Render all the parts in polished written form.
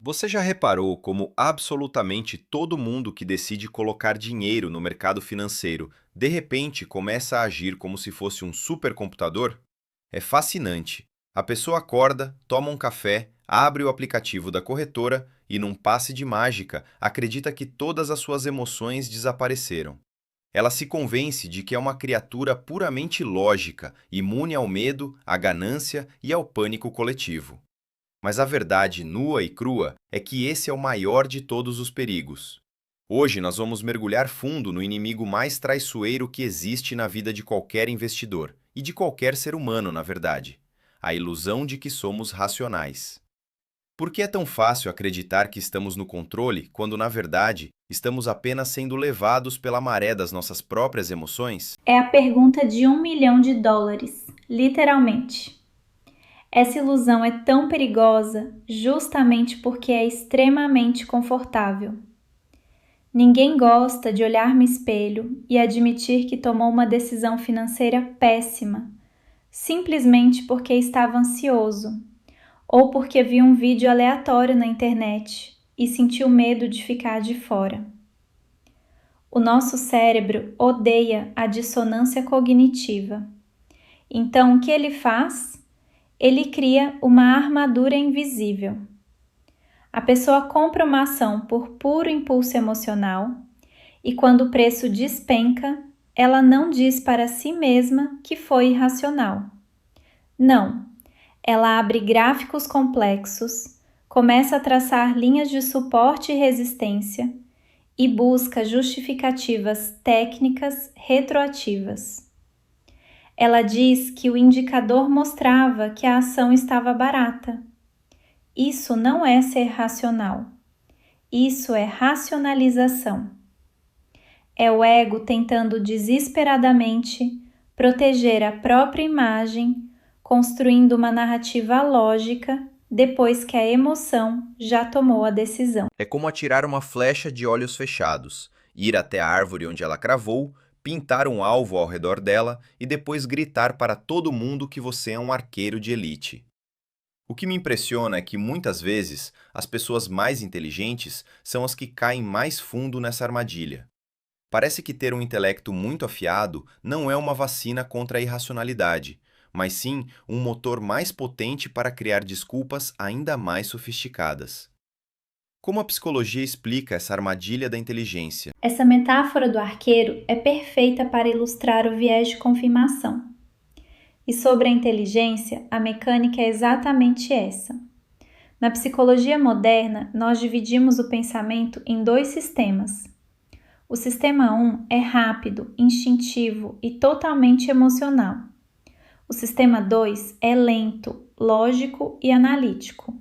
Você já reparou como absolutamente todo mundo que decide colocar dinheiro no mercado financeiro, de repente começa a agir como se fosse um supercomputador? É fascinante. A pessoa acorda, toma um café, abre o aplicativo da corretora e, num passe de mágica, acredita que todas as suas emoções desapareceram. Ela se convence de que é uma criatura puramente lógica, imune ao medo, à ganância e ao pânico coletivo. Mas a verdade nua e crua é que esse é o maior de todos os perigos. Hoje nós vamos mergulhar fundo no inimigo mais traiçoeiro que existe na vida de qualquer investidor, e de qualquer ser humano, na verdade: a ilusão de que somos racionais. Por que é tão fácil acreditar que estamos no controle quando, na verdade, estamos apenas sendo levados pela maré das nossas próprias emoções? É a pergunta de US$ 1 milhão, literalmente. Essa ilusão é tão perigosa justamente porque é extremamente confortável. Ninguém gosta de olhar no espelho e admitir que tomou uma decisão financeira péssima, simplesmente porque estava ansioso, ou porque viu um vídeo aleatório na internet e sentiu medo de ficar de fora. O nosso cérebro odeia a dissonância cognitiva. Então, o que ele faz? Ele cria uma armadura invisível. A pessoa compra uma ação por puro impulso emocional e, quando o preço despenca, ela não diz para si mesma que foi irracional. Não, ela abre gráficos complexos, começa a traçar linhas de suporte e resistência e busca justificativas técnicas retroativas. Ela diz que o indicador mostrava que a ação estava barata. Isso não é ser racional. Isso é racionalização. É o ego tentando desesperadamente proteger a própria imagem, construindo uma narrativa lógica depois que a emoção já tomou a decisão. É como atirar uma flecha de olhos fechados, ir até a árvore onde ela cravou, pintar um alvo ao redor dela e depois gritar para todo mundo que você é um arqueiro de elite. O que me impressiona é que muitas vezes as pessoas mais inteligentes são as que caem mais fundo nessa armadilha. Parece que ter um intelecto muito afiado não é uma vacina contra a irracionalidade, mas sim um motor mais potente para criar desculpas ainda mais sofisticadas. Como a psicologia explica essa armadilha da inteligência? Essa metáfora do arqueiro é perfeita para ilustrar o viés de confirmação. E sobre a inteligência, a mecânica é exatamente essa. Na psicologia moderna, nós dividimos o pensamento em dois sistemas. O sistema 1 é rápido, instintivo e totalmente emocional. O sistema 2 é lento, lógico e analítico.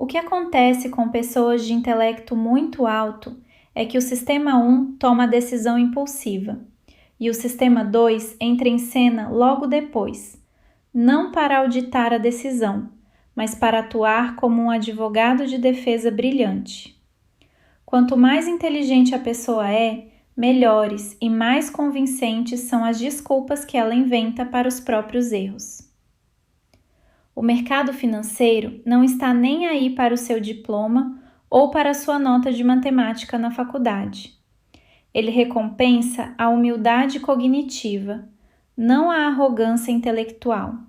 O que acontece com pessoas de intelecto muito alto é que o sistema 1 toma a decisão impulsiva e o sistema 2 entra em cena logo depois, não para auditar a decisão, mas para atuar como um advogado de defesa brilhante. Quanto mais inteligente a pessoa é, melhores e mais convincentes são as desculpas que ela inventa para os próprios erros. O mercado financeiro não está nem aí para o seu diploma ou para a sua nota de matemática na faculdade. Ele recompensa a humildade cognitiva, não a arrogância intelectual.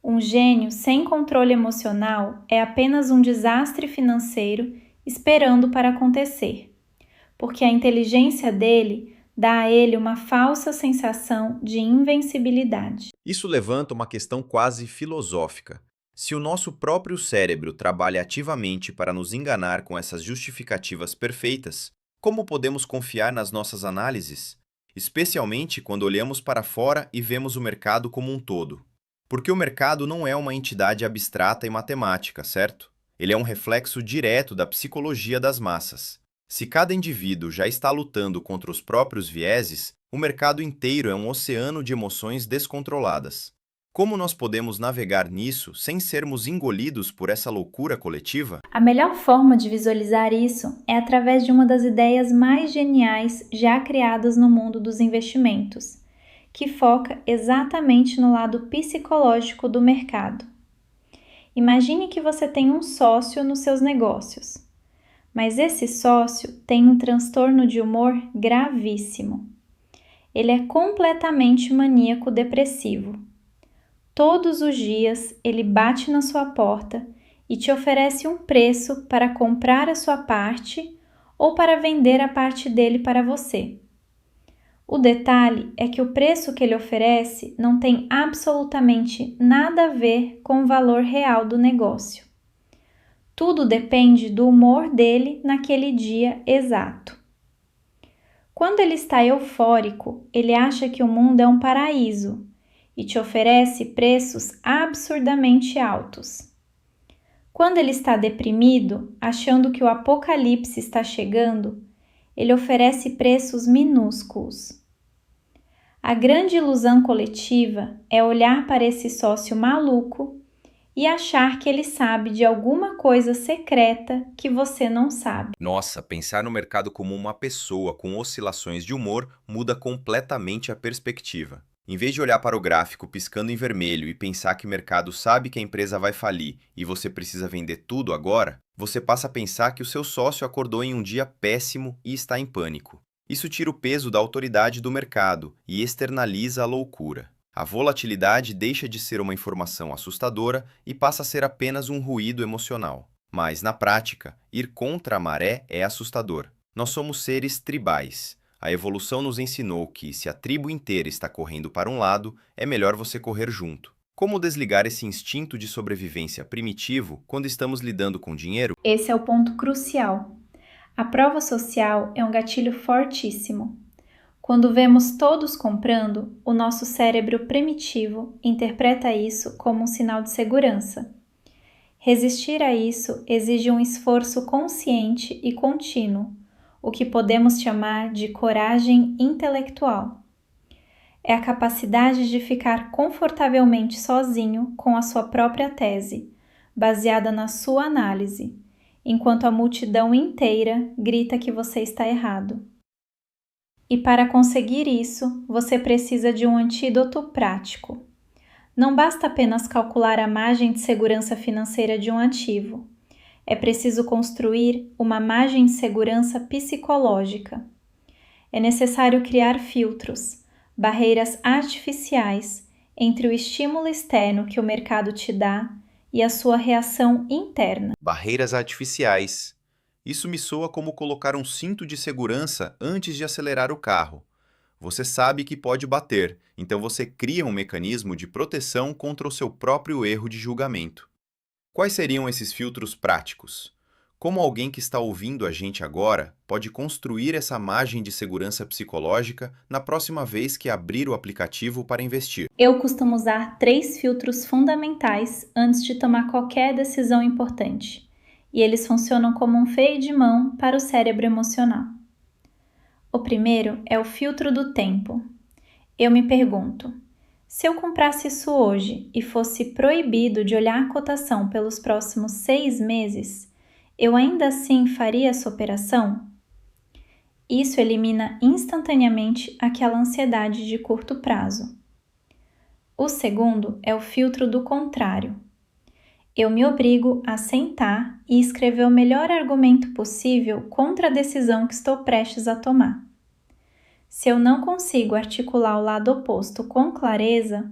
Um gênio sem controle emocional é apenas um desastre financeiro esperando para acontecer, porque a inteligência dele dá a ele uma falsa sensação de invencibilidade. Isso levanta uma questão quase filosófica. Se o nosso próprio cérebro trabalha ativamente para nos enganar com essas justificativas perfeitas, como podemos confiar nas nossas análises? Especialmente quando olhamos para fora e vemos o mercado como um todo. Porque o mercado não é uma entidade abstrata e matemática, certo? Ele é um reflexo direto da psicologia das massas. Se cada indivíduo já está lutando contra os próprios vieses, o mercado inteiro é um oceano de emoções descontroladas. Como nós podemos navegar nisso sem sermos engolidos por essa loucura coletiva? A melhor forma de visualizar isso é através de uma das ideias mais geniais já criadas no mundo dos investimentos, que foca exatamente no lado psicológico do mercado. Imagine que você tem um sócio nos seus negócios, mas esse sócio tem um transtorno de humor gravíssimo. Ele é completamente maníaco-depressivo. Todos os dias ele bate na sua porta e te oferece um preço para comprar a sua parte ou para vender a parte dele para você. O detalhe é que o preço que ele oferece não tem absolutamente nada a ver com o valor real do negócio. Tudo depende do humor dele naquele dia exato. Quando ele está eufórico, ele acha que o mundo é um paraíso e te oferece preços absurdamente altos. Quando ele está deprimido, achando que o apocalipse está chegando, ele oferece preços minúsculos. A grande ilusão coletiva é olhar para esse sócio maluco e achar que ele sabe de alguma coisa secreta que você não sabe. Nossa, pensar no mercado como uma pessoa com oscilações de humor muda completamente a perspectiva. Em vez de olhar para o gráfico piscando em vermelho e pensar que o mercado sabe que a empresa vai falir e você precisa vender tudo agora, você passa a pensar que o seu sócio acordou em um dia péssimo e está em pânico. Isso tira o peso da autoridade do mercado e externaliza a loucura. A volatilidade deixa de ser uma informação assustadora e passa a ser apenas um ruído emocional. Mas, na prática, ir contra a maré é assustador. Nós somos seres tribais. A evolução nos ensinou que, se a tribo inteira está correndo para um lado, é melhor você correr junto. Como desligar esse instinto de sobrevivência primitivo quando estamos lidando com dinheiro? Esse é o ponto crucial. A prova social é um gatilho fortíssimo. Quando vemos todos comprando, o nosso cérebro primitivo interpreta isso como um sinal de segurança. Resistir a isso exige um esforço consciente e contínuo, o que podemos chamar de coragem intelectual. É a capacidade de ficar confortavelmente sozinho com a sua própria tese, baseada na sua análise, enquanto a multidão inteira grita que você está errado. E para conseguir isso, você precisa de um antídoto prático. Não basta apenas calcular a margem de segurança financeira de um ativo. É preciso construir uma margem de segurança psicológica. É necessário criar filtros, barreiras artificiais entre o estímulo externo que o mercado te dá e a sua reação interna. Barreiras artificiais. Isso me soa como colocar um cinto de segurança antes de acelerar o carro. Você sabe que pode bater, então você cria um mecanismo de proteção contra o seu próprio erro de julgamento. Quais seriam esses filtros práticos? Como alguém que está ouvindo a gente agora pode construir essa margem de segurança psicológica na próxima vez que abrir o aplicativo para investir? Eu costumo usar 3 filtros fundamentais antes de tomar qualquer decisão importante, e eles funcionam como um freio de mão para o cérebro emocional. O primeiro é o filtro do tempo. Eu me pergunto: se eu comprasse isso hoje e fosse proibido de olhar a cotação pelos próximos 6 meses, eu ainda assim faria essa operação? Isso elimina instantaneamente aquela ansiedade de curto prazo. O segundo é o filtro do contrário. Eu me obrigo a sentar e escrever o melhor argumento possível contra a decisão que estou prestes a tomar. Se eu não consigo articular o lado oposto com clareza,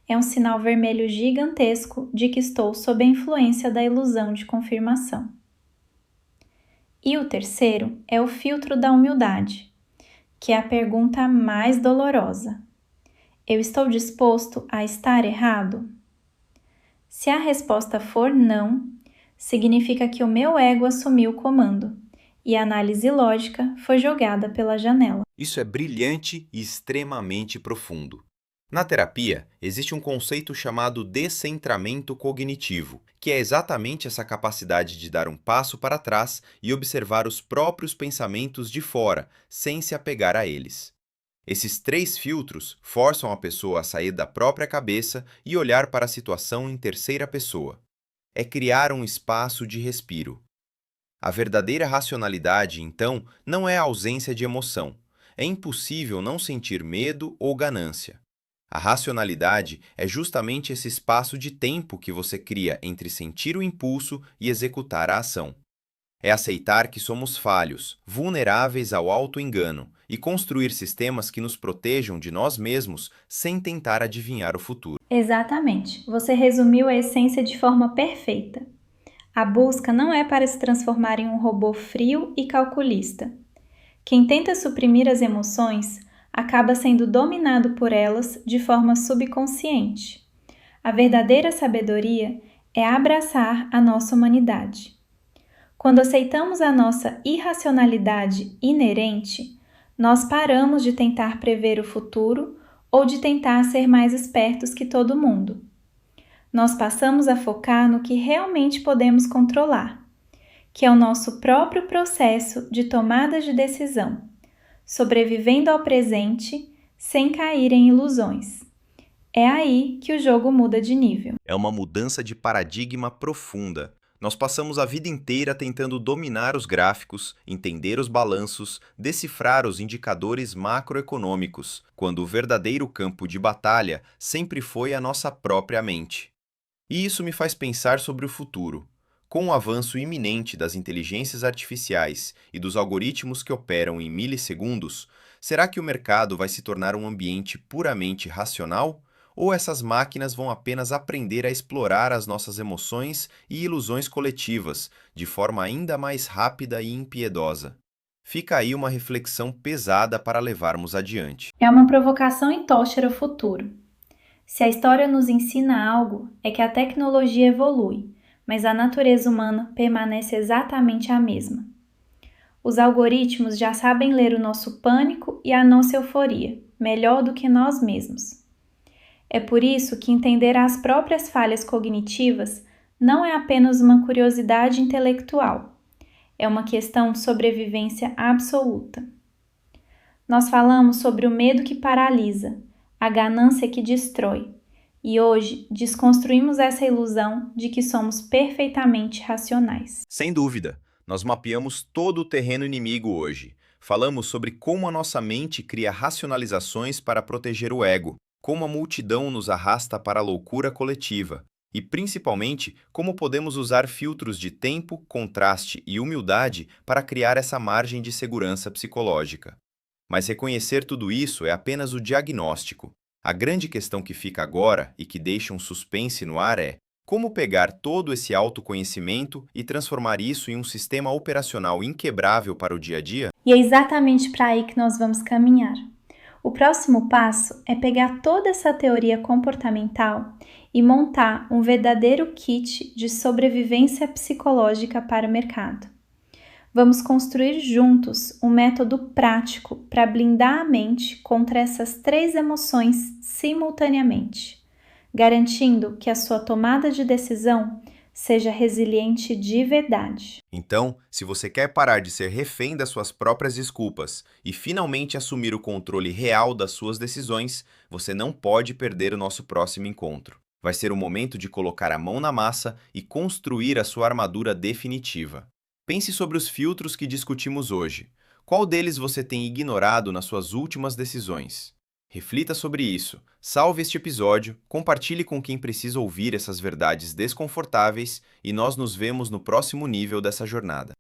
é um sinal vermelho gigantesco de que estou sob a influência da ilusão de confirmação. E o terceiro é o filtro da humildade, que é a pergunta mais dolorosa. Eu estou disposto a estar errado? Se a resposta for não, significa que o meu ego assumiu o comando e a análise lógica foi jogada pela janela. Isso é brilhante e extremamente profundo. Na terapia, existe um conceito chamado descentramento cognitivo, que é exatamente essa capacidade de dar um passo para trás e observar os próprios pensamentos de fora, sem se apegar a eles. Esses 3 filtros forçam a pessoa a sair da própria cabeça e olhar para a situação em terceira pessoa. É criar um espaço de respiro. A verdadeira racionalidade, então, não é a ausência de emoção. É impossível não sentir medo ou ganância. A racionalidade é justamente esse espaço de tempo que você cria entre sentir o impulso e executar a ação. É aceitar que somos falhos, vulneráveis ao auto-engano e construir sistemas que nos protejam de nós mesmos sem tentar adivinhar o futuro. Exatamente. Você resumiu a essência de forma perfeita. A busca não é para se transformar em um robô frio e calculista. Quem tenta suprimir as emoções acaba sendo dominado por elas de forma subconsciente. A verdadeira sabedoria é abraçar a nossa humanidade. Quando aceitamos a nossa irracionalidade inerente, nós paramos de tentar prever o futuro ou de tentar ser mais espertos que todo mundo. Nós passamos a focar no que realmente podemos controlar, que é o nosso próprio processo de tomada de decisão, sobrevivendo ao presente sem cair em ilusões. É aí que o jogo muda de nível. É uma mudança de paradigma profunda. Nós passamos a vida inteira tentando dominar os gráficos, entender os balanços, decifrar os indicadores macroeconômicos, quando o verdadeiro campo de batalha sempre foi a nossa própria mente. E isso me faz pensar sobre o futuro. Com o avanço iminente das inteligências artificiais e dos algoritmos que operam em milissegundos, será que o mercado vai se tornar um ambiente puramente racional? Ou essas máquinas vão apenas aprender a explorar as nossas emoções e ilusões coletivas de forma ainda mais rápida e impiedosa? Fica aí uma reflexão pesada para levarmos adiante. É uma provocação e tocha o futuro. Se a história nos ensina algo, é que a tecnologia evolui, mas a natureza humana permanece exatamente a mesma. Os algoritmos já sabem ler o nosso pânico e a nossa euforia, melhor do que nós mesmos. É por isso que entender as próprias falhas cognitivas não é apenas uma curiosidade intelectual, é uma questão de sobrevivência absoluta. Nós falamos sobre o medo que paralisa, a ganância que destrói, e hoje desconstruímos essa ilusão de que somos perfeitamente racionais. Sem dúvida, nós mapeamos todo o terreno inimigo hoje. Falamos sobre como a nossa mente cria racionalizações para proteger o ego, como a multidão nos arrasta para a loucura coletiva, e principalmente como podemos usar filtros de tempo, contraste e humildade para criar essa margem de segurança psicológica. Mas reconhecer tudo isso é apenas o diagnóstico. A grande questão que fica agora e que deixa um suspense no ar é como pegar todo esse autoconhecimento e transformar isso em um sistema operacional inquebrável para o dia a dia? E é exatamente para aí que nós vamos caminhar. O próximo passo é pegar toda essa teoria comportamental e montar um verdadeiro kit de sobrevivência psicológica para o mercado. Vamos construir juntos um método prático para blindar a mente contra essas 3 emoções simultaneamente, garantindo que a sua tomada de decisão seja resiliente de verdade. Então, se você quer parar de ser refém das suas próprias desculpas e finalmente assumir o controle real das suas decisões, você não pode perder o nosso próximo encontro. Vai ser o momento de colocar a mão na massa e construir a sua armadura definitiva. Pense sobre os filtros que discutimos hoje. Qual deles você tem ignorado nas suas últimas decisões? Reflita sobre isso, salve este episódio, compartilhe com quem precisa ouvir essas verdades desconfortáveis e nós nos vemos no próximo nível dessa jornada.